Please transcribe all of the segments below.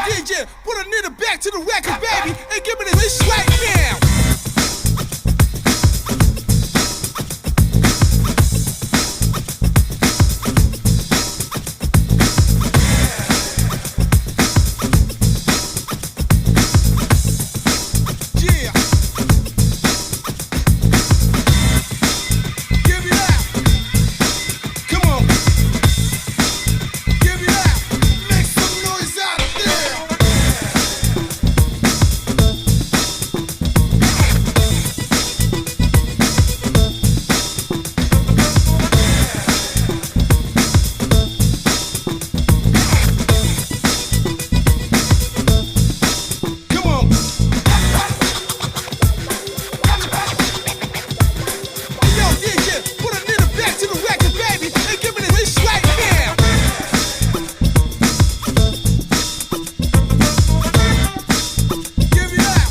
DJ, put a nigga back to the record, baby, and give me this right now. Yeah. Give me that. Come on. Give me that. Make some noise out there. Come on. Yo, DJ, put a nigga back to the record, baby, and give me this right now. Give me that.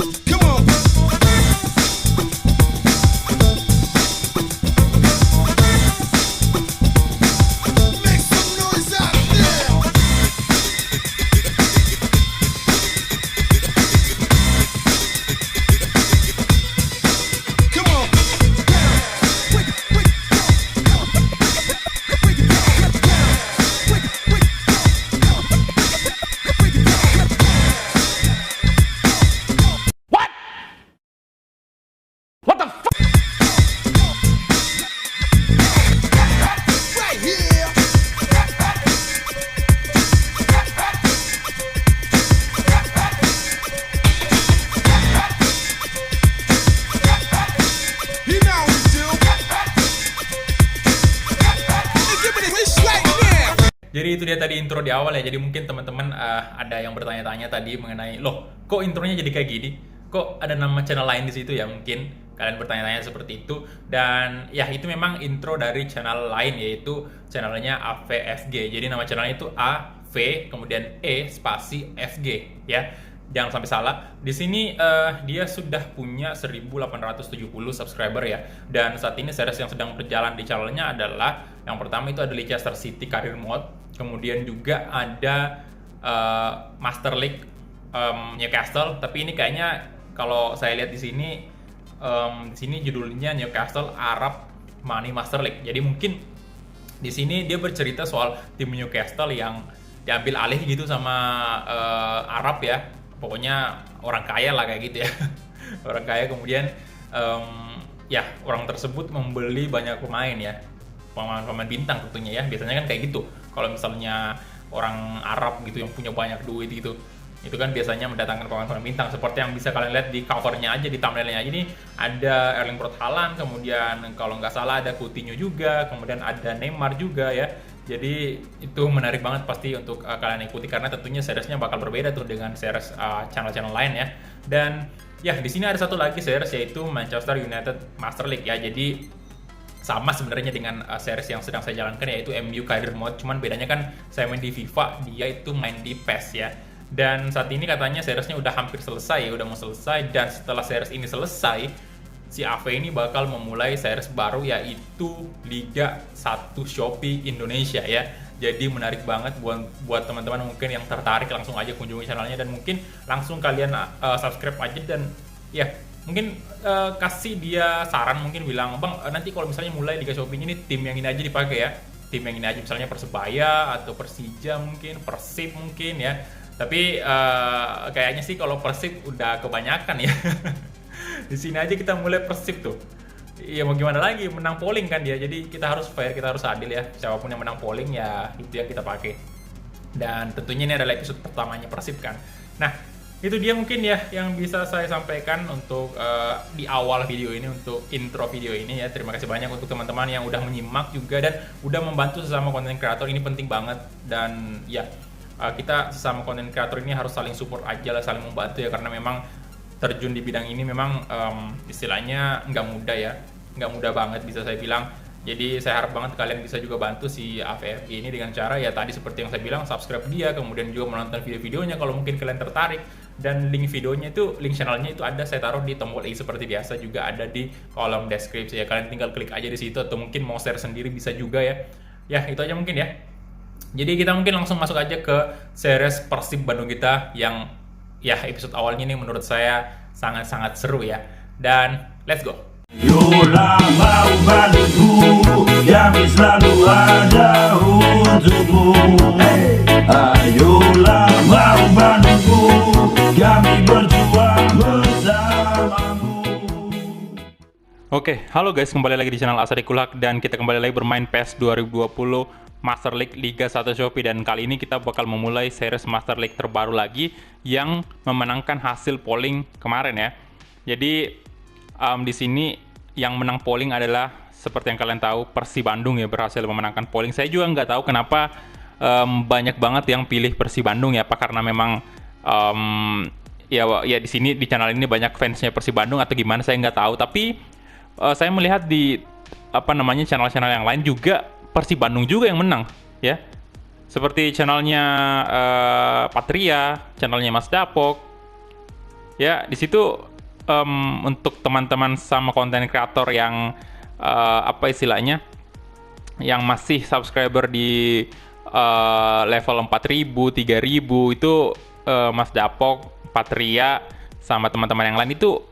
Come on. Make some noise out there. Come on. What the fuck? Right here. You know what we do. And give me this right now. Jadi itu dia tadi intro di awal ya. Jadi mungkin teman-teman ada yang bertanya-tanya tadi mengenai, loh, kok intronya jadi kayak gini? Kok ada nama channel lain di situ ya? Mungkin kalian bertanya-tanya seperti itu. Dan ya itu memang intro dari channel lain, yaitu channelnya AVFG. Jadi nama channelnya itu AV kemudian E spasi FG ya. Jangan sampai salah. Di sini dia sudah punya 1870 subscriber ya. Dan saat ini series yang sedang berjalan di channelnya adalah yang pertama itu ada Leicester City Career Mode, kemudian juga ada Master League Newcastle. Tapi ini kayaknya kalau saya lihat di sini judulnya Newcastle Arab Money Master League. Jadi mungkin di sini dia bercerita soal tim Newcastle yang diambil alih gitu sama Arab ya. Pokoknya orang kaya lah kayak gitu ya. Orang kaya kemudian ya orang tersebut membeli banyak pemain ya. Pemain bintang tentunya ya. Biasanya kan kayak gitu. Kalau misalnya orang Arab gitu yang punya banyak duit gitu, itu kan biasanya mendatangkan pemain bintang seperti yang bisa kalian lihat di covernya aja, di thumbnailnya aja. Ini ada Erling Braut Haaland, kemudian kalau nggak salah ada Coutinho juga, kemudian ada Neymar juga ya. Jadi itu menarik banget pasti untuk kalian ikuti, karena tentunya seriesnya bakal berbeda tuh dengan series channel-channel lain ya. Dan ya di sini ada satu lagi series, yaitu Manchester United Master League ya. Jadi sama sebenarnya dengan series yang sedang saya jalankan, yaitu MU Career Mode. Cuman bedanya kan saya main di FIFA, dia itu main di PES ya. Dan saat ini katanya seriesnya udah hampir selesai ya, udah mau selesai. Dan setelah series ini selesai, si AV ini bakal memulai series baru, yaitu Liga 1 Shopee Indonesia ya. Jadi menarik banget buat teman-teman mungkin yang tertarik, langsung aja kunjungi channelnya dan mungkin langsung kalian subscribe aja. Dan ya mungkin kasih dia saran, mungkin bilang, bang nanti kalau misalnya mulai Liga Shopee ini tim yang ini aja dipakai ya, tim yang ini aja, misalnya Persebaya atau Persija mungkin, Persib mungkin ya. Tapi kayaknya sih kalau Persib udah kebanyakan ya. Di sini aja kita mulai Persib tuh. Ya mau gimana lagi, menang polling kan dia. Jadi kita harus fair, kita harus adil ya. Siapapun yang menang polling ya itu yang kita pakai. Dan tentunya ini adalah episode pertamanya Persib kan. Nah, itu dia mungkin ya yang bisa saya sampaikan untuk di awal video ini, untuk intro video ini ya. Terima kasih banyak untuk teman-teman yang udah menyimak juga dan udah membantu sesama konten kreator. Ini penting banget. Dan ya kita sesama konten kreator ini harus saling support aja lah, saling membantu ya, karena memang terjun di bidang ini memang istilahnya nggak mudah ya, nggak mudah banget bisa saya bilang. Jadi saya harap banget kalian bisa juga bantu si AVFG ini dengan cara ya tadi seperti yang saya bilang, subscribe dia, kemudian juga menonton video-videonya kalau mungkin kalian tertarik. Dan link videonya itu, link channelnya itu ada saya taruh di tombol i seperti biasa, juga ada di kolom deskripsi ya. Kalian tinggal klik aja di situ, atau mungkin mau share sendiri bisa juga ya. Ya itu aja mungkin ya. Jadi kita mungkin langsung masuk aja ke series Persib Bandung kita yang ya episode awalnya ini menurut saya sangat-sangat seru ya. Dan let's go. Yola mau Bandungku, kami selalu ada untukmu. Ayolah mau Bandungku, kami berjuang bersamamu. Oke, halo guys, kembali lagi di channel Asadikulak dan kita kembali lagi bermain PES 2020 Master League Liga 1 Shopee, dan kali ini kita bakal memulai series Master League terbaru lagi yang memenangkan hasil polling kemarin ya. Jadi di sini yang menang polling adalah seperti yang kalian tahu Persib Bandung ya, berhasil memenangkan polling. Saya juga nggak tahu kenapa banyak banget yang pilih Persib Bandung ya, apa karena memang ya di sini di channel ini banyak fansnya Persib Bandung atau gimana, saya nggak tahu. Tapi saya melihat di channel-channel yang lain juga Persib Bandung juga yang menang ya, seperti channelnya Patria, channelnya Mas Dapok ya. Di situ untuk teman-teman sama konten kreator yang istilahnya yang masih subscriber di level 4.000, 3.000 itu Mas Dapok, Patria sama teman-teman yang lain itu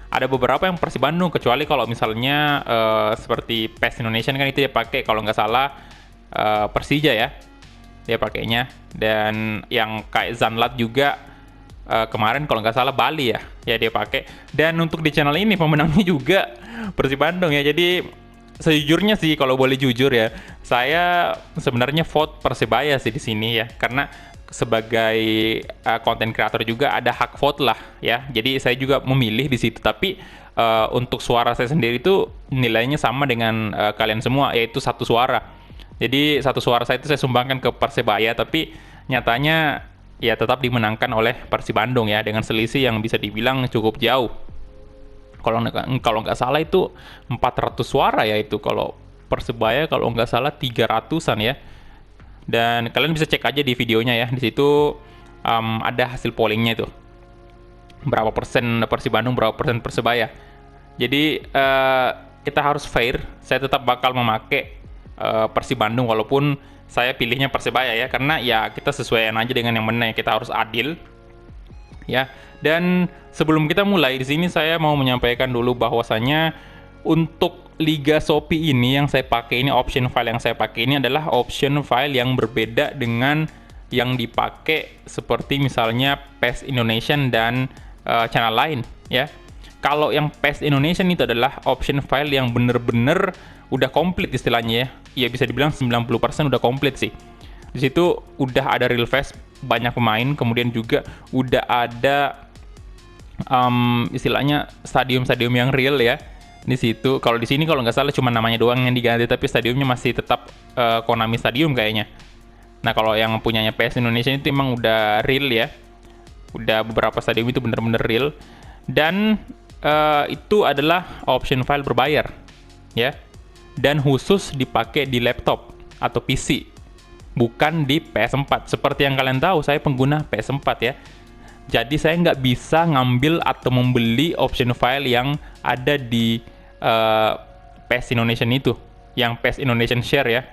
ada beberapa yang Persib Bandung, kecuali kalau misalnya seperti PES Indonesia kan itu dia pakai kalau nggak salah Persija ya dia pakainya, dan yang kayak Zanlat juga kemarin kalau nggak salah Bali ya dia pakai. Dan untuk di channel ini pemenangnya juga Persib Bandung ya. Jadi sejujurnya sih kalau boleh jujur ya, saya sebenarnya vote Persebaya sih di sini ya, karena sebagai konten kreator juga ada hak vote lah ya. Jadi saya juga memilih di situ, tapi untuk suara saya sendiri itu nilainya sama dengan kalian semua, yaitu 1 suara. Jadi 1 suara saya itu saya sumbangkan ke Persebaya, tapi nyatanya ya tetap dimenangkan oleh Persib Bandung ya, dengan selisih yang bisa dibilang cukup jauh. Kalau nggak salah itu 400 suara ya, itu kalau Persebaya kalau nggak salah 300-an ya. Dan kalian bisa cek aja di videonya ya, di situ ada hasil pollingnya itu, berapa persen Persib Bandung, berapa persen Persebaya. Jadi kita harus fair. Saya tetap bakal memakai Persib Bandung walaupun saya pilihnya Persebaya ya, karena ya kita sesuaikan aja dengan yang mana, kita harus adil ya. Dan sebelum kita mulai di sini saya mau menyampaikan dulu bahwasanya untuk Liga Shopee ini yang saya pakai ini, option file yang saya pakai ini adalah option file yang berbeda dengan yang dipakai seperti misalnya PES Indonesian dan channel lain ya. Kalau yang PES Indonesian itu adalah option file yang bener-bener udah komplit istilahnya ya bisa dibilang 90% udah komplit sih. Di situ udah ada real face banyak pemain, kemudian juga udah ada istilahnya stadium-stadium yang real ya. Di situ kalau di sini kalau nggak salah cuma namanya doang yang diganti, tapi stadiumnya masih tetap Konami Stadium kayaknya. Nah kalau yang punyanya PS Indonesia itu emang udah real ya, udah beberapa stadium itu bener-bener real. Dan itu adalah option file berbayar ya, dan khusus dipakai di laptop atau PC, bukan di PS4. Seperti yang kalian tahu saya pengguna PS4 ya. Jadi saya nggak bisa ngambil atau membeli option file yang ada di PES Indonesian itu, yang PES Indonesian Share ya.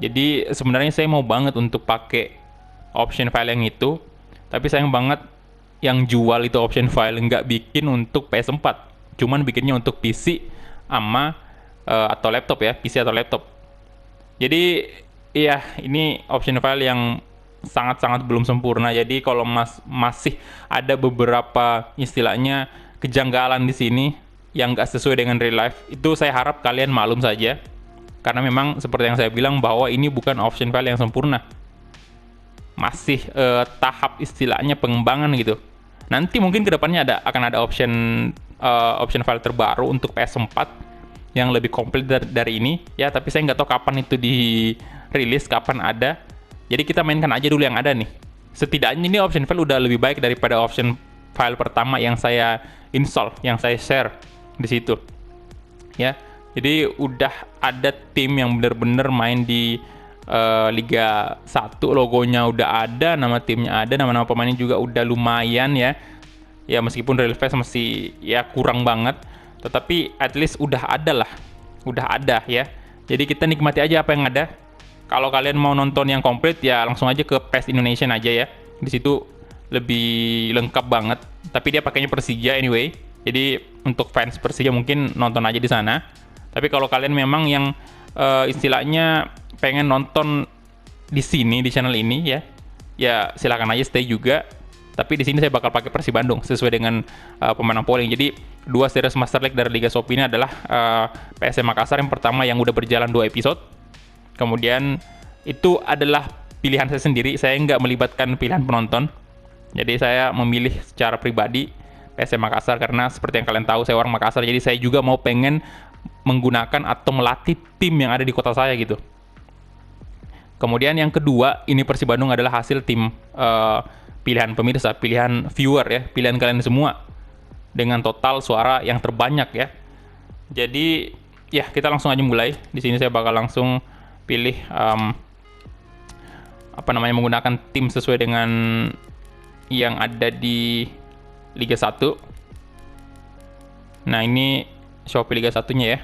Jadi sebenarnya saya mau banget untuk pakai option file yang itu, tapi sayang banget yang jual itu option file nggak bikin untuk PS4, cuman bikinnya untuk PC sama atau laptop ya, PC atau laptop. Jadi ya ini option file yang sangat-sangat belum sempurna. Jadi kalau masih ada beberapa istilahnya kejanggalan di sini yang nggak sesuai dengan real life, itu saya harap kalian maklum saja, karena memang seperti yang saya bilang bahwa ini bukan option file yang sempurna, masih tahap istilahnya pengembangan gitu. Nanti mungkin kedepannya akan ada option file terbaru untuk PS4 yang lebih komplit dari ini ya, tapi saya nggak tahu kapan itu dirilis, kapan ada. Jadi kita mainkan aja dulu yang ada nih. Setidaknya ini option file udah lebih baik daripada option file pertama yang saya install, yang saya share di situ. Ya. Jadi udah ada tim yang bener-bener main di Liga 1, logonya udah ada, nama timnya ada, nama-nama pemainnya juga udah lumayan ya. Ya meskipun real face masih ya kurang banget, tetapi at least udah ada lah. Udah ada ya. Jadi kita nikmati aja apa yang ada. Kalau kalian mau nonton yang komplit ya langsung aja ke PES Indonesia aja ya. Di situ lebih lengkap banget. Tapi dia pakainya Persija anyway. Jadi untuk fans Persija mungkin nonton aja di sana. Tapi kalau kalian memang yang istilahnya pengen nonton di sini di channel ini ya, ya silakan aja stay juga. Tapi di sini saya bakal pakai Persib Bandung sesuai dengan pemenang polling. Jadi 2 series Master League dari Liga Shopee ini adalah PSM Makassar yang pertama yang udah berjalan 2 episode. Kemudian itu adalah pilihan saya sendiri, saya nggak melibatkan pilihan penonton. Jadi saya memilih secara pribadi PSM Makassar karena seperti yang kalian tahu saya orang Makassar. Jadi saya juga mau pengen menggunakan atau melatih tim yang ada di kota saya gitu. Kemudian yang kedua, ini Persib Bandung adalah hasil tim pilihan pemirsa, pilihan viewer ya, pilihan kalian semua dengan total suara yang terbanyak ya. Jadi ya kita langsung aja mulai. Di sini saya bakal langsung pilih menggunakan tim sesuai dengan yang ada di Liga 1. Nah, ini Shopee Liga 1-nya ya.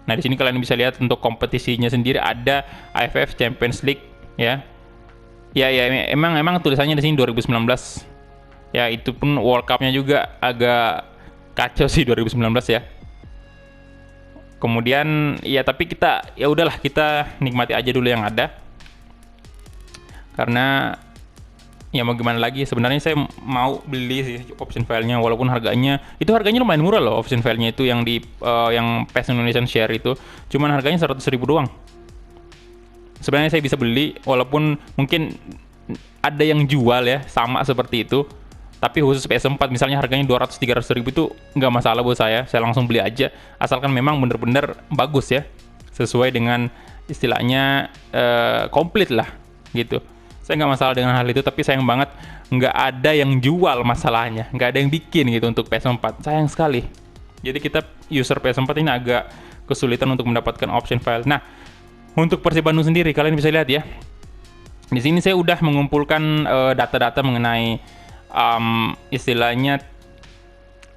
Nah, di sini kalian bisa lihat untuk kompetisinya sendiri ada AFF Champions League ya. Ya emang tulisannya di sini 2019. Ya, itu pun World Cup-nya juga agak kacau sih 2019 ya. Kemudian ya tapi kita ya udahlah, kita nikmati aja dulu yang ada. Karena ya mau gimana lagi, sebenarnya saya mau beli sih option file-nya walaupun harganya lumayan murah loh. Option file-nya itu yang di yang PES Indonesian Share itu cuman harganya 100.000 doang. Sebenarnya saya bisa beli walaupun mungkin ada yang jual ya sama seperti itu. Tapi khusus PS4 misalnya harganya 200-300 ribu itu nggak masalah buat saya langsung beli aja. Asalkan memang bener-bener bagus ya. Sesuai dengan istilahnya komplit lah gitu. Saya nggak masalah dengan hal itu, tapi sayang banget nggak ada yang jual masalahnya. Nggak ada yang bikin gitu untuk PS4. Sayang sekali. Jadi kita user PS4 ini agak kesulitan untuk mendapatkan option file. Nah, untuk Persib Bandung sendiri kalian bisa lihat ya. Di sini saya udah mengumpulkan data-data mengenai istilahnya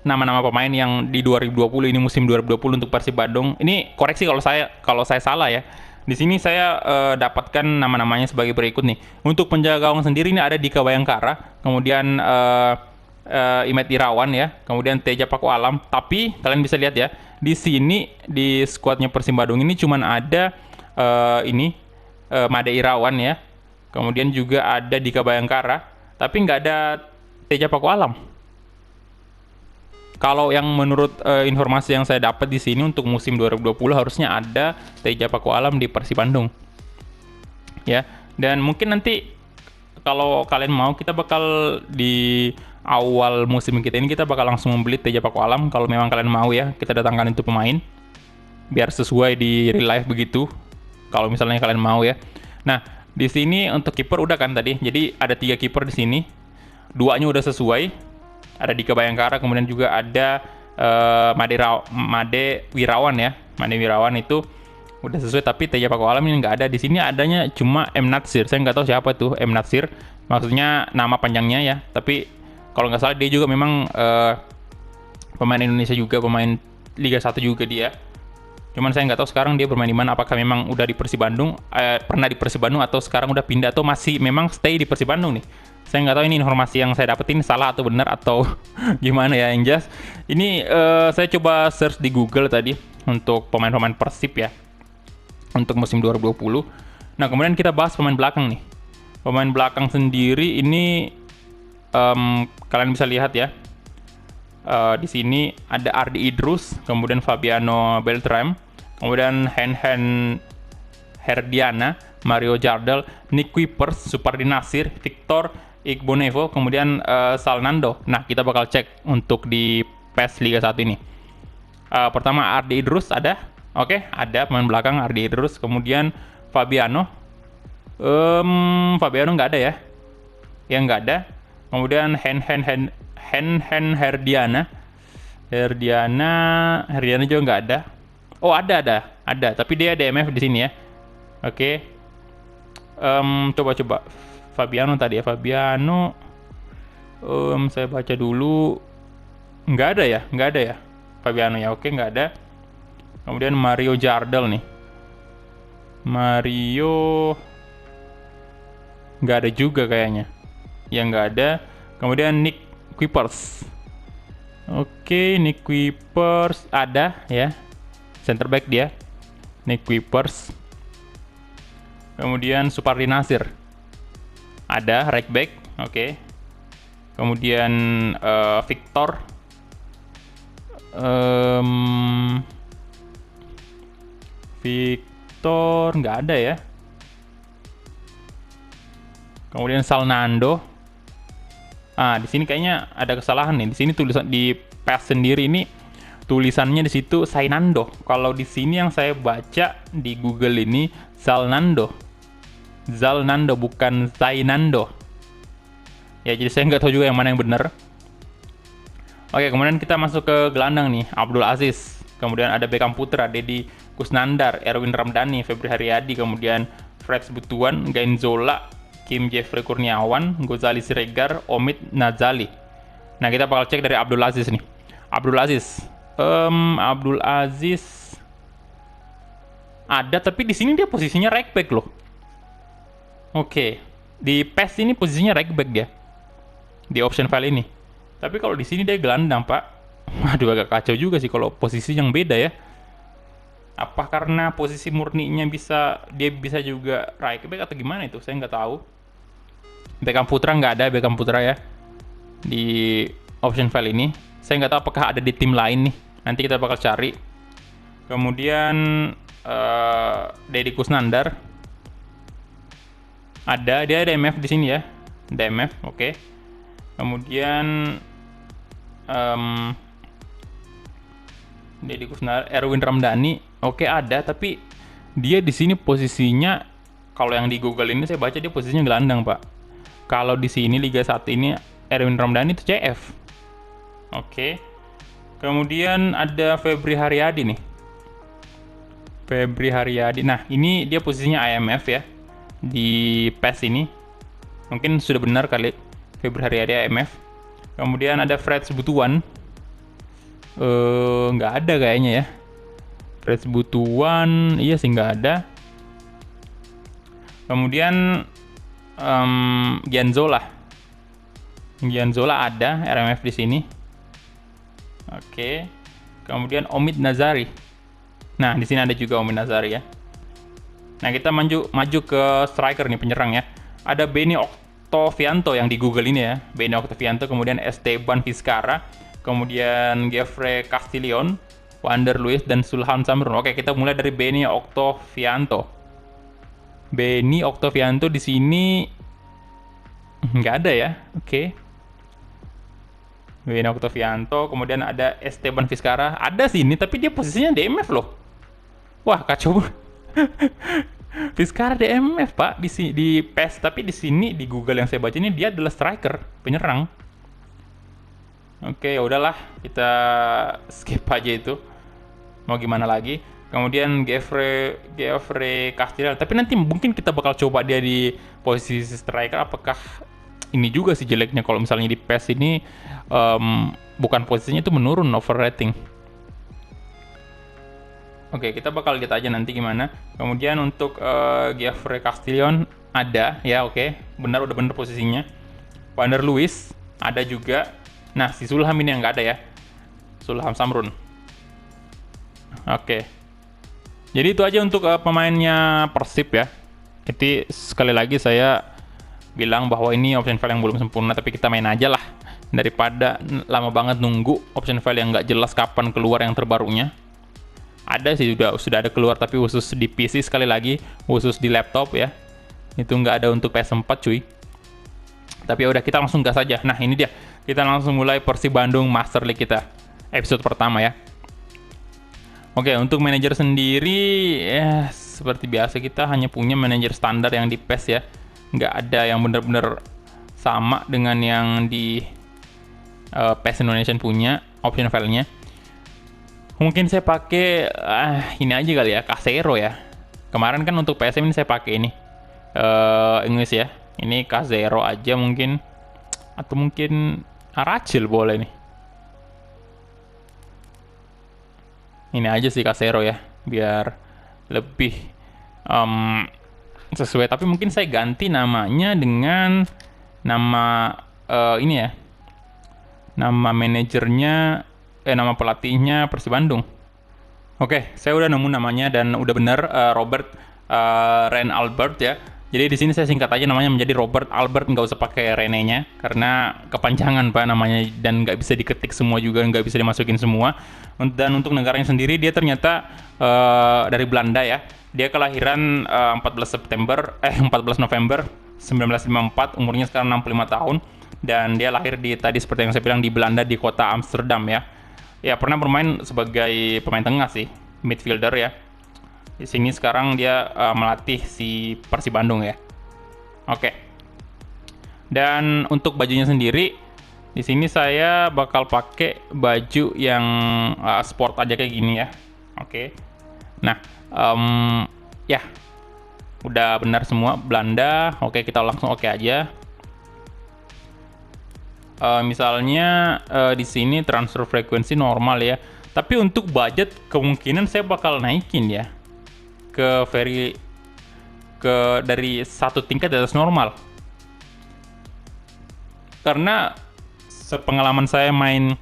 nama-nama pemain yang di 2020 ini, musim 2020 untuk Persib Bandung. Ini koreksi kalau saya salah ya. Di sini saya dapatkan nama-namanya sebagai berikut nih. Untuk penjaga gawang sendiri ini ada Dika Bayangkara, kemudian Imet Irawan ya, kemudian Teja Paku Alam. Tapi kalian bisa lihat ya, di sini di skuadnya Persib Bandung ini cuman ada Made Irawan ya. Kemudian juga ada Dika Bayangkara, tapi nggak ada Teja Paku Alam. Kalau yang menurut informasi yang saya dapat di sini untuk musim 2020 harusnya ada Teja Paku Alam di Persib Bandung. Ya, dan mungkin nanti kalau kalian mau kita bakal di awal musim kita ini kita bakal langsung membeli Teja Paku Alam kalau memang kalian mau ya. Kita datangkan itu pemain biar sesuai di real life begitu. Kalau misalnya kalian mau ya. Nah, di sini untuk kiper udah kan tadi. Jadi ada 3 kiper di sini. 2-nya udah sesuai. Ada Dika Bayangkara, kemudian juga ada Made Wirawan ya. Made Wirawan itu udah sesuai, tapi Teja Paku Alam ini nggak ada. Di sini adanya cuma M Natsir. Saya nggak tahu siapa tuh M Natsir. Maksudnya nama panjangnya ya. Tapi kalau nggak salah dia juga memang pemain Indonesia juga, pemain Liga 1 juga dia. Cuman saya nggak tahu sekarang dia bermain di mana. Apakah memang udah di Persib Bandung, pernah di Persib Bandung, atau sekarang udah pindah, atau masih memang stay di Persib Bandung nih. Saya nggak tahu ini informasi yang saya dapetin salah atau benar atau gimana ya. Yang jelas ini saya coba search di Google tadi untuk pemain-pemain Persib ya untuk musim 2020. Nah, kemudian kita bahas pemain belakang nih. Pemain belakang sendiri ini kalian bisa lihat ya. Di sini ada Ardi Idrus, kemudian Fabiano Beltram, kemudian Hen Herdiana, Mario Jardel, Nick Kuipers, Supardi Nasir, Victor Igbonevo, kemudian Salnando. Nah, kita bakal cek untuk di PES Liga 1 ini. Pertama Ardi Idrus ada. Oke, ada pemain belakang Ardi Idrus. Kemudian Fabiano. Fabiano nggak ada ya. Yang nggak ada. Kemudian Hen Herdiana. Herdiana juga nggak ada. Oh, ada. Tapi dia DMF di sini ya. Oke. Coba Fabiano tadi ya. Fabiano saya baca dulu. Nggak ada ya Fabiano ya. Oke, nggak ada. Kemudian Mario Jardel nih. Mario nggak ada juga kayaknya. Yang nggak ada. Kemudian Nick Kuipers. Oke, Nick Kuipers ada ya. Center back dia. Nick Kuipers. Kemudian Supardi Nasir. Ada right back. Oke. Kemudian Victor. Victor nggak ada ya. Kemudian Salnando. Di sini kayaknya ada kesalahan nih. Di sini tulisan di PES sendiri ini tulisannya di situ Sainando. Kalau di sini yang saya baca di Google ini Zalnando. Zalnando bukan Sainando. Ya, jadi saya nggak tahu juga yang mana yang benar. Oke, kemudian kita masuk ke gelandang nih. Abdul Aziz. Kemudian ada Beckham Putra, Deddy Kusnandar, Erwin Ramdhani, Febri Haryadi, kemudian Fred Butuan, Gainzola, Kim Jeffrey Kurniawan, Gozali Siregar, Omid Nazali. Nah, kita bakal cek dari Abdul Aziz nih. Abdul Aziz. Abdul Aziz ada, tapi di sini dia posisinya right back loh. Oke. Di PES ini posisinya right back dia. Di option file ini. Tapi kalau di sini dia gelandang, Pak. Aduh, agak kacau juga sih kalau posisi yang beda ya. Apa karena posisi murninya dia bisa juga right back atau gimana itu? Saya nggak tahu. Beckham Putra nggak ada, Beckham Putra ya di option file ini. Saya nggak tahu apakah ada di tim lain nih. Nanti kita bakal cari. Kemudian Deddy Kusnandar ada, dia ada MF di sini ya, DMF, oke. Kemudian Deddy Kusnandar, Erwin Ramdhani, oke ada, tapi dia di sini posisinya kalau yang di Google ini saya baca dia posisinya gelandang, Pak. Kalau di sini Liga 1 ini Erwin Ramdhani itu CF. Oke. Kemudian ada Febri Haryadi nih. Febri Haryadi. Nah, ini dia posisinya IMF ya. Di PES ini. Mungkin sudah benar kali. Febri Haryadi IMF. Kemudian ada Fred Butuan. Nggak ada kayaknya ya. Fred Butuan, iya sih nggak ada. Kemudian Gianzola. Gianzola ada, RMF di sini. Oke. Kemudian Omid Nazari. Nah, di sini ada juga Omid Nazari ya. Nah, kita maju ke striker nih, penyerang ya. Ada Benny Octavianto yang di Google ini ya. Benny Octavianto, kemudian Esteban Vizcarra, kemudian Geoffrey Castillon, Wander Luiz, dan Sulhan Samrun. Oke, kita mulai dari Benny Octavianto. Benny Octavianto di sini nggak ada ya. Oke. Benny Octavianto, kemudian ada Esteban Vizcarra. Ada sini, tapi dia posisinya DMF loh. Wah, kacau. Vizcarra DMF, Pak, di PES, tapi di sini di Google yang saya baca ini dia adalah striker, penyerang. Oke, ya udahlah, kita skip aja itu. Mau gimana lagi? Kemudian Geoffrey Castillon, tapi nanti mungkin kita bakal coba dia di posisi striker. Apakah ini juga sih jeleknya kalau misalnya di PES ini bukan posisinya itu menurun, overrating. Oke, kita bakal lihat aja nanti gimana. Kemudian untuk Geoffrey Castillon ada ya, oke. Udah benar posisinya. Wander Luiz ada juga. Nah, si Sulham ini yang nggak ada ya. Sulham Samrun. Oke. Jadi itu aja untuk pemainnya Persib ya. Jadi sekali lagi saya bilang bahwa ini option file yang belum sempurna, tapi kita main aja lah. Daripada lama banget nunggu option file yang nggak jelas kapan keluar yang terbarunya. Ada sih, sudah ada keluar, tapi khusus di PC sekali lagi, khusus di laptop ya. Itu nggak ada untuk PS4 cuy. Tapi ya udah, kita langsung gas aja. Nah, ini dia. Kita langsung mulai Persib Bandung Master League kita. Episode pertama ya. Oke, untuk manajer sendiri ya seperti biasa kita hanya punya manajer standar yang di PES ya. Nggak ada yang bener-bener sama dengan yang di PES Indonesia punya option filenya. Mungkin saya pakai ini aja kali ya, Casero ya. Kemarin kan untuk PSM ini saya pakai ini Inggris ya. Ini Casero aja mungkin, atau mungkin Aracil boleh nih. Ini aja sih Casero ya, biar lebih em, sesuai, tapi mungkin saya ganti namanya dengan nama ini ya, nama manajernya, nama pelatihnya Persib Bandung. Oke, saya udah nemu namanya dan udah bener, Robert Ren Albert ya. Jadi di sini saya singkat aja namanya menjadi Robert Albert, nggak usah pakai Rene-nya karena kepanjangan Pak namanya dan nggak bisa diketik semua juga, nggak bisa dimasukin semua. Dan untuk negaranya sendiri dia ternyata dari Belanda ya. Dia kelahiran 14 November 1954, umurnya sekarang 65 tahun dan dia lahir di tadi seperti yang saya bilang di Belanda di kota Amsterdam ya. Ya pernah bermain sebagai pemain tengah sih, midfielder ya. Di sini sekarang dia melatih si Persib Bandung ya. Oke. Dan untuk bajunya sendiri, di sini saya bakal pakai baju yang sport aja kayak gini ya. Oke. Nah, ya udah benar semua Belanda. Oke, kita langsung oke aja. Misalnya di sini transfer frekuensi normal ya. Tapi untuk budget kemungkinan saya bakal naikin ya ke dari satu tingkat di atas normal. Karena sepengalaman saya main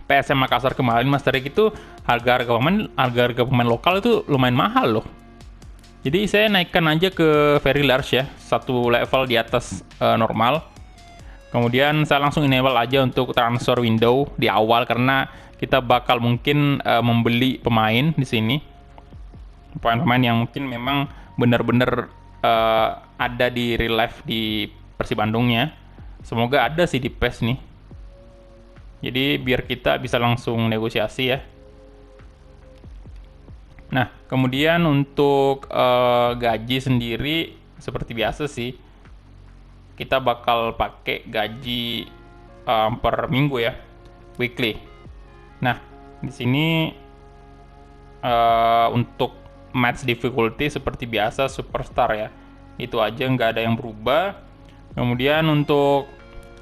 PSM Makassar kemarin, Mas Tarik, itu harga pemain lokal itu lumayan mahal loh. Jadi saya naikkan aja ke very large ya, satu level di atas normal. Kemudian saya langsung enable aja untuk transfer window di awal karena kita bakal mungkin membeli pemain di sini. Pemain-pemain yang mungkin memang benar-benar ada di real life di Persib Bandungnya. Semoga ada sih di PES nih. Jadi biar kita bisa langsung negosiasi ya. Nah, kemudian untuk gaji sendiri seperti biasa sih. Kita bakal pakai gaji per minggu ya, weekly. Nah, di sini untuk match difficulty seperti biasa superstar ya, itu aja nggak ada yang berubah. Kemudian untuk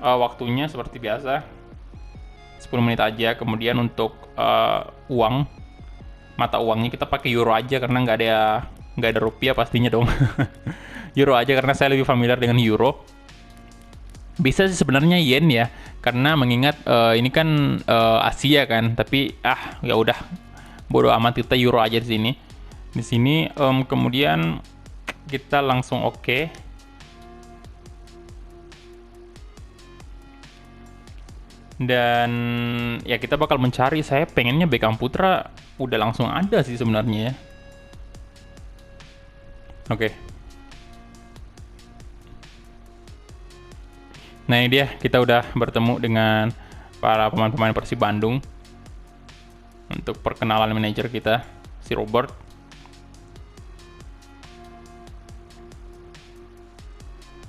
waktunya seperti biasa 10 menit aja. Kemudian untuk uang, mata uangnya kita pakai euro aja karena nggak ada rupiah pastinya dong. Euro aja karena saya lebih familiar dengan euro. Bisa sih sebenarnya yen ya, karena mengingat ini kan Asia kan, tapi ya udah bodo amat, kita euro aja di sini. Di sini kemudian kita langsung oke. Dan ya kita bakal mencari, saya pengennya Beckham Putra udah langsung ada sih sebenarnya ya. Oke. Nah ini dia, kita udah bertemu dengan para pemain-pemain Persib Bandung untuk perkenalan manajer kita, si Robert.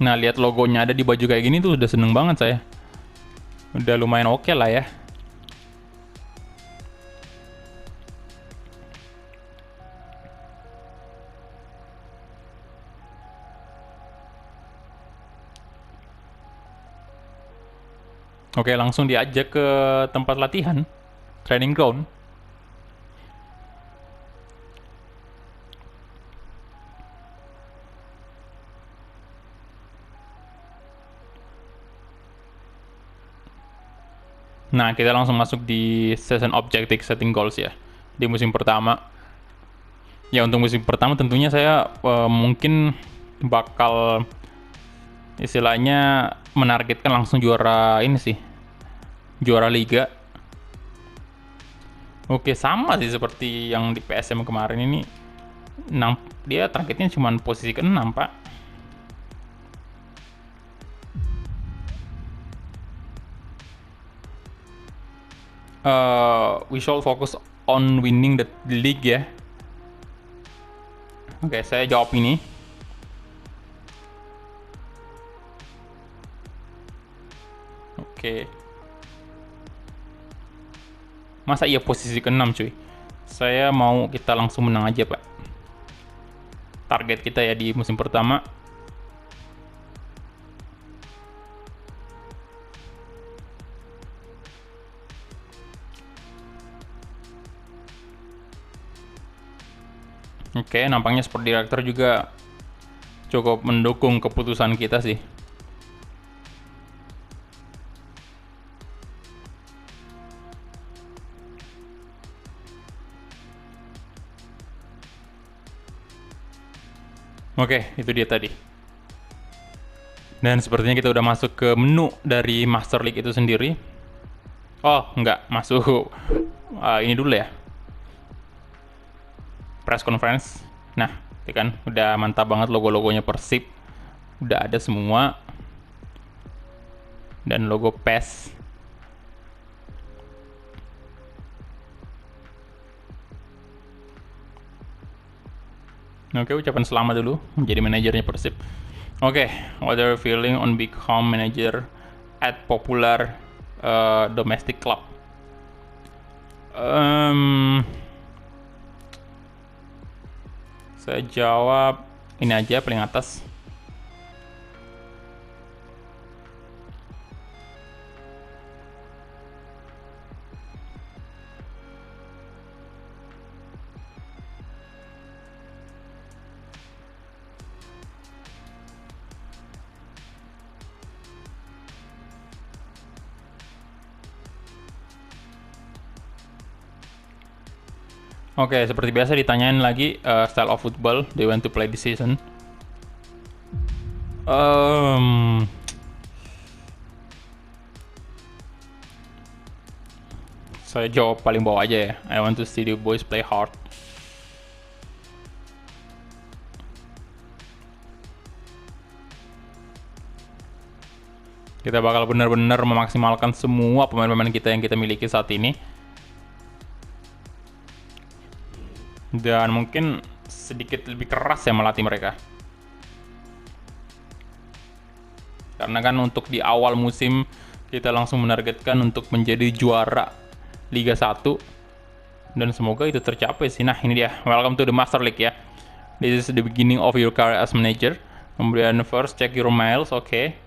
Nah lihat logonya ada di baju kayak gini tuh udah seneng banget saya. Udah lumayan oke lah ya. Oke, langsung diajak ke tempat latihan, training ground. Nah, kita langsung masuk di season objective setting goals ya, di musim pertama. Ya, untuk musim pertama tentunya saya mungkin bakal istilahnya menargetkan langsung juara ini sih, juara liga. Oke, sama sih seperti yang di PSM kemarin ini. Dia targetnya cuma posisi ke-6 Pak. We should focus on winning the league ya. Oke, saya jawab ini. Oke. Masa iya posisi ke-6 cuy? Saya mau kita langsung menang aja Pak. Target kita ya di musim pertama. Oke, nampaknya sport director juga cukup mendukung keputusan kita sih. Oke, itu dia tadi. Dan sepertinya kita udah masuk ke menu dari Master League itu sendiri. Oh, enggak, masuk ini dulu ya. Press conference. Nah, itu kan udah mantap banget logo-logonya Persib. Udah ada semua. Dan logo PES. Oke, ucapan selamat dulu menjadi manajernya Persib. Oke, what are you feeling on become manager at popular domestic club? Saya jawab ini aja paling atas. Oke, seperti biasa ditanyain lagi style of football they want to play this season. Saya jawab paling bawah aja ya. I want to see the boys play hard. Kita bakal benar-benar memaksimalkan semua pemain-pemain kita yang kita miliki saat ini. Dan mungkin sedikit lebih keras ya melatih mereka. Karena kan untuk di awal musim kita langsung menargetkan untuk menjadi juara Liga 1. Dan semoga itu tercapai sih. Nah ini dia, welcome to the Master League ya. This is the beginning of your career as manager. Kemudian first check your mails, oke.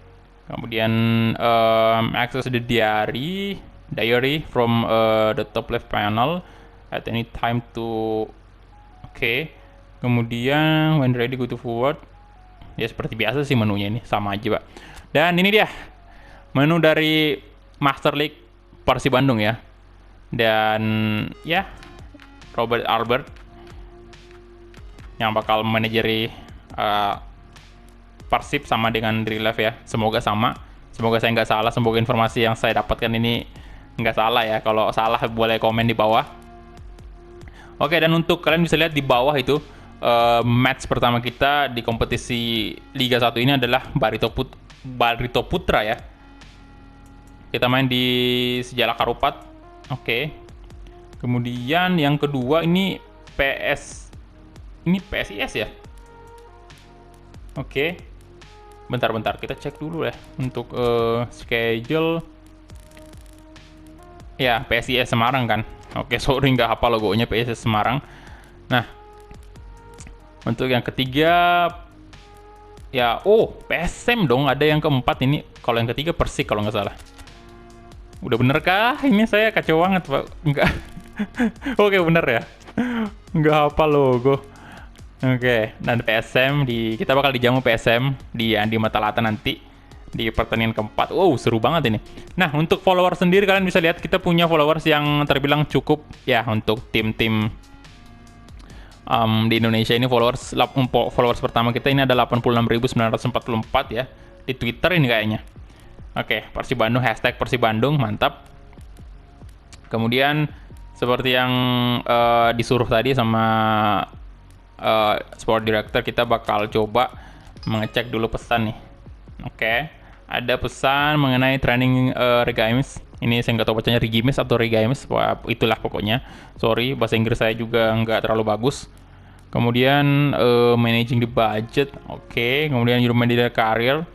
Kemudian access the diary from the top left panel at any time to Oke. Kemudian when ready go to forward. Ya seperti biasa sih menunya ini, sama aja, Pak. Dan ini dia menu dari Master League Persib Bandung ya. Dan ya Robert Albert yang bakal manajeri Persib sama dengan Real Life ya. Semoga sama. Semoga saya nggak salah. Semoga informasi yang saya dapatkan ini nggak salah ya. Kalau salah boleh komen di bawah. Oke, dan untuk kalian bisa lihat di bawah itu match pertama kita di kompetisi Liga 1 ini adalah Barito Putra ya. Kita main di Sejalak Harupat. Oke. Kemudian yang kedua ini PSIS ya. Oke. Bentar, kita cek dulu ya untuk schedule. Ya, PSIS Semarang kan. Oke, sorry nggak hafal logonya PSIS Semarang. Nah, untuk yang ketiga ya, PSM dong, ada yang keempat ini. Kalau yang ketiga Persik kalau nggak salah. Udah bener kah? Ini saya kacau banget, Pak. Enggak. Oke, bener ya. Nggak hafal logo. Oke, dan PSM kita bakal dijamu PSM di Matalata nanti di pertandingan keempat. Wow, seru banget ini. Nah, untuk follower sendiri kalian bisa lihat kita punya followers yang terbilang cukup ya untuk tim-tim di Indonesia ini. Followers pertama kita ini ada 86.944 ya di Twitter ini kayaknya. Oke, Persib Bandung, hashtag Persib Bandung, mantap. Kemudian seperti yang disuruh tadi sama sport director, kita bakal coba mengecek dulu pesan nih. Oke. Ada pesan mengenai training Regimes. Ini saya nggak tahu bacanya Regimes atau Regimes, itulah pokoknya. Sorry, bahasa Inggris saya juga nggak terlalu bagus. Kemudian managing the budget, oke. Kemudian your managerial career.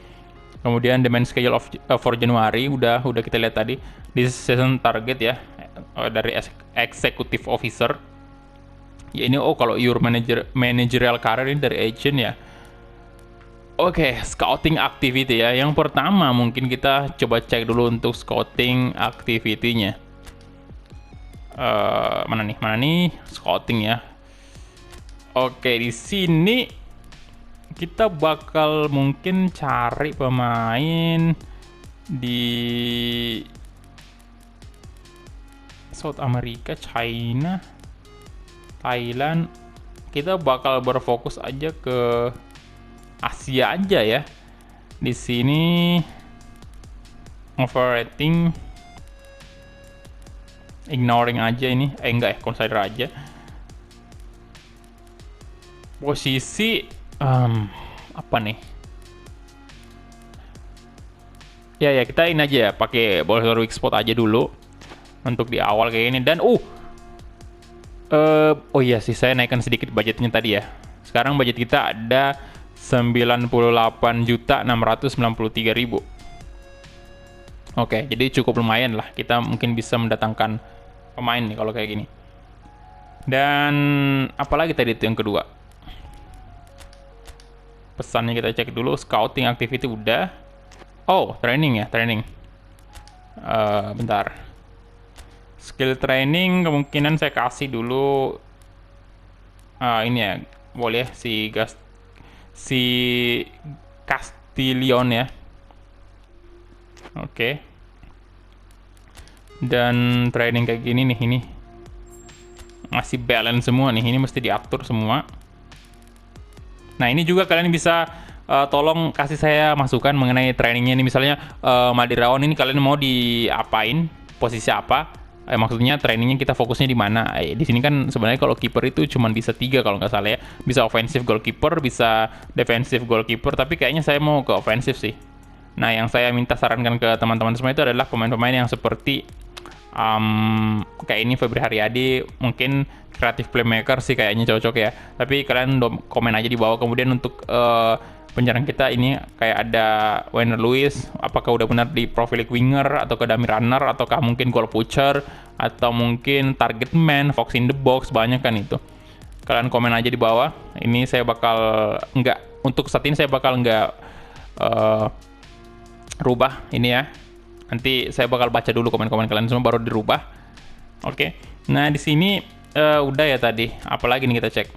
Kemudian the main schedule for Januari, udah kita lihat tadi. This season target ya dari executive officer. Ya ini kalau your managerial career ini dari agent ya. Oke, scouting activity ya. Yang pertama mungkin kita coba cek dulu untuk scouting activity-nya. Mana nih? Scouting ya. Oke, di sini kita bakal mungkin cari pemain di South America, China, Thailand. Kita bakal berfokus aja ke Asia aja ya. Di sini overrating, ignoring aja ini. Enggak ya, consider aja. Posisi apa nih? Ya kita ini aja ya, pakai Bowler Weak Spot aja dulu untuk di awal kayak ini. Dan oh iya sih, saya naikkan sedikit budgetnya tadi ya. Sekarang budget kita ada 98.693.000. Oke, jadi cukup lumayan lah. Kita mungkin bisa mendatangkan pemain nih kalau kayak gini. Dan apalagi tadi itu yang kedua? Pesannya kita cek dulu. Scouting activity udah. Oh, training ya, training. Bentar. Skill training kemungkinan saya kasih dulu. Ini ya, boleh si Castillion ya. Oke. Dan training kayak gini nih, ini masih balance semua nih. Ini mesti diatur semua. Nah, ini juga kalian bisa tolong kasih saya masukan mengenai trainingnya ini. Misalnya Madirawan ini kalian mau diapain, posisi apa? Maksudnya trainingnya kita fokusnya di mana? Di sini kan sebenarnya kalau kiper itu cuma bisa 3 kalau nggak salah ya. Bisa offensive goalkeeper, bisa defensive goalkeeper. Tapi kayaknya saya mau ke offensive sih. Nah, yang saya minta sarankan ke teman-teman semua itu adalah pemain-pemain yang seperti kayak ini Febri Haryadi, mungkin kreatif playmaker sih kayaknya cocok ya. Tapi kalian komen aja di bawah. Kemudian untuk penyerang kita ini kayak ada Wayne Lewis, apakah udah benar di profil winger atau ke dummy runner, ataukah mungkin goal poacher, atau mungkin target man, fox in the box, banyak kan itu. Kalian komen aja di bawah. Ini saya bakal untuk saat ini saya bakal rubah ini ya. Nanti saya bakal baca dulu komen-komen kalian semua baru dirubah. Oke. Nah, di sini udah ya tadi. Apalagi nih kita cek.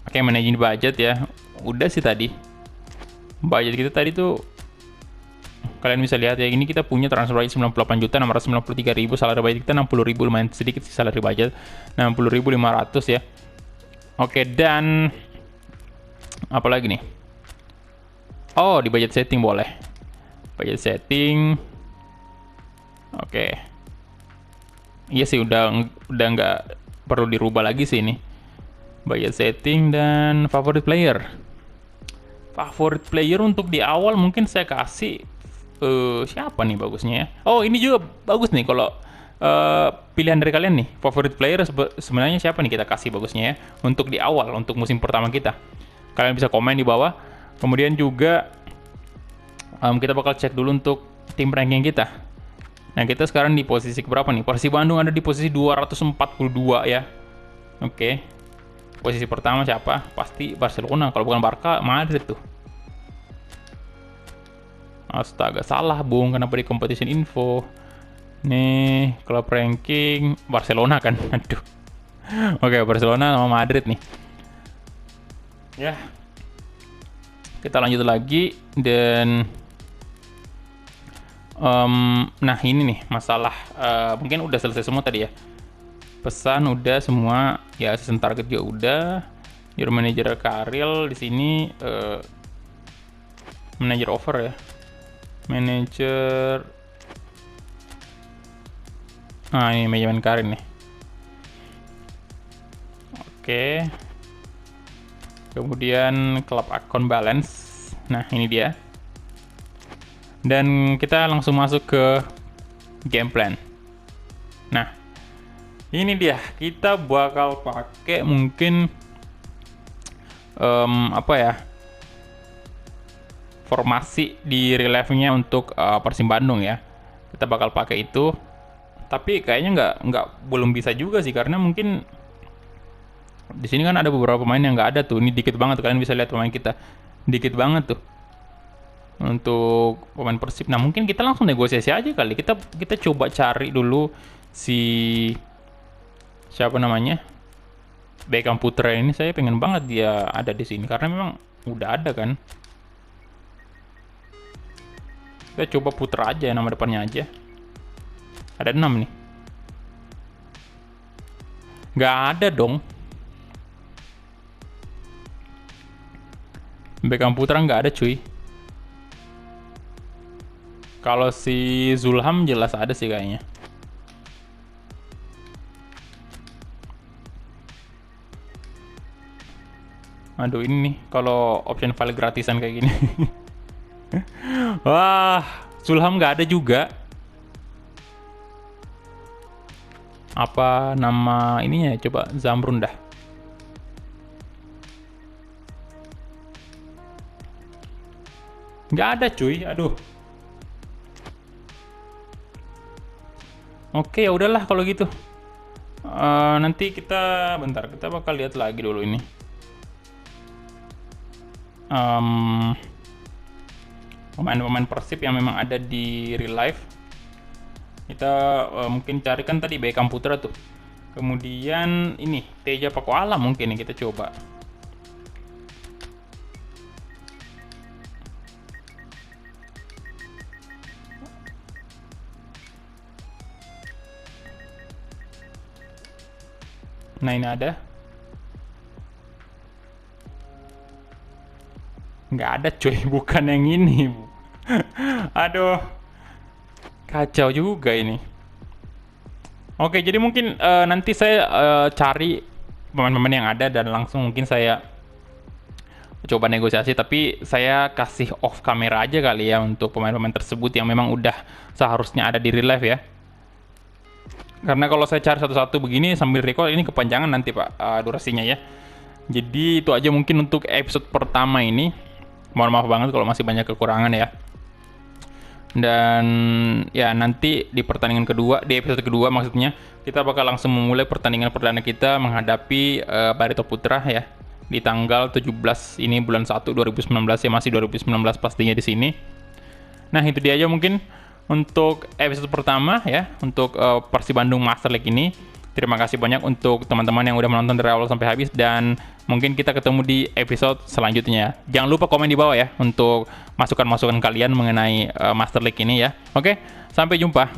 Oke, managing budget ya. Udah sih tadi. Budget kita tadi tuh kalian bisa lihat ya, ini kita punya transfer budget 98.693.000, salary budget kita 60.000, lumayan sedikit sih salary budget. 60.500 ya. Oke, dan apalagi nih? Oh, di budget setting boleh. Budget setting. Oke. Iya sih, udah nggak perlu dirubah lagi sih ini. Budget setting dan favorite player. Favorite player untuk di awal mungkin saya kasih siapa nih bagusnya ya? Oh, ini juga bagus nih kalau pilihan dari kalian nih. Favorite player sebenarnya siapa nih kita kasih bagusnya ya untuk di awal, untuk musim pertama kita. Kalian bisa komen di bawah. Kemudian juga kita bakal cek dulu untuk tim ranking kita. Nah, kita sekarang di posisi berapa nih? Persib Bandung ada di posisi 242 ya. Oke. Posisi pertama siapa? Pasti Barcelona. Kalau bukan Barca, Madrid tuh. Astaga, salah Bung. Kenapa di competition info? Nih, klub ranking Barcelona kan. Aduh. Oke, Barcelona sama Madrid nih. Ya. Kita lanjut lagi dan nah ini nih masalah mungkin udah selesai semua tadi ya. Pesan udah semua ya, season target juga udah. Your manager Karil di sini manager over ya. Manager ini manajemen Karin nih. Oke. Kemudian club account balance. Nah, ini dia. Dan kita langsung masuk ke game plan. Nah, ini dia. Kita bakal pakai mungkin formasi di reliefnya untuk Persib Bandung ya. Kita bakal pakai itu. Tapi kayaknya belum bisa juga sih, karena mungkin di sini kan ada beberapa pemain yang nggak ada tuh. Ini dikit banget, kalian bisa lihat pemain kita dikit banget tuh untuk pemain Persib. Nah, mungkin kita langsung negosiasi aja kali. Kita coba cari dulu si siapa namanya, Beckham Putra ini saya pengen banget dia ada di sini karena memang udah ada kan. Kita coba Putra aja nama depannya aja. Ada 6 nih. Nggak ada dong. Beckham Putra nggak ada cuy. Kalau si Zulham jelas ada sih kayaknya. Aduh ini nih kalau option file gratisan kayak gini. Wah, Zulham nggak ada juga. Apa nama ininya ya? Coba Zamrun dah. Nggak ada cuy, aduh. Oke ya udahlah kalau gitu. Nanti kita bentar, kita bakal lihat lagi dulu ini. Pemain-pemain Persib yang memang ada di real life. Kita mungkin carikan tadi Beckham Putra tuh. Kemudian ini Teja Pakualam mungkin nih kita coba. Nah ini ada. Nggak ada cuy, bukan yang ini. Aduh. Kacau juga ini. Oke, jadi mungkin nanti saya cari pemain-pemain yang ada dan langsung mungkin saya coba negosiasi. Tapi saya kasih off kamera aja kali ya untuk pemain-pemain tersebut yang memang udah seharusnya ada di real life ya. Karena kalau saya cari satu-satu begini sambil record ini kepanjangan nanti Pak durasinya ya. Jadi itu aja mungkin untuk episode pertama ini. Mohon maaf banget kalau masih banyak kekurangan ya. Dan ya nanti di pertandingan kedua, di episode kedua maksudnya, kita bakal langsung memulai pertandingan perdana kita menghadapi Barito Putra ya. Di tanggal 17 ini bulan 1 2019 ya, masih 2019 pastinya di sini. Nah, itu dia aja mungkin untuk episode pertama ya, untuk Persib Bandung Master League ini. Terima kasih banyak untuk teman-teman yang udah menonton dari awal sampai habis dan mungkin kita ketemu di episode selanjutnya. Jangan lupa komen di bawah ya untuk masukan-masukan kalian mengenai Master League ini ya. Oke, sampai jumpa.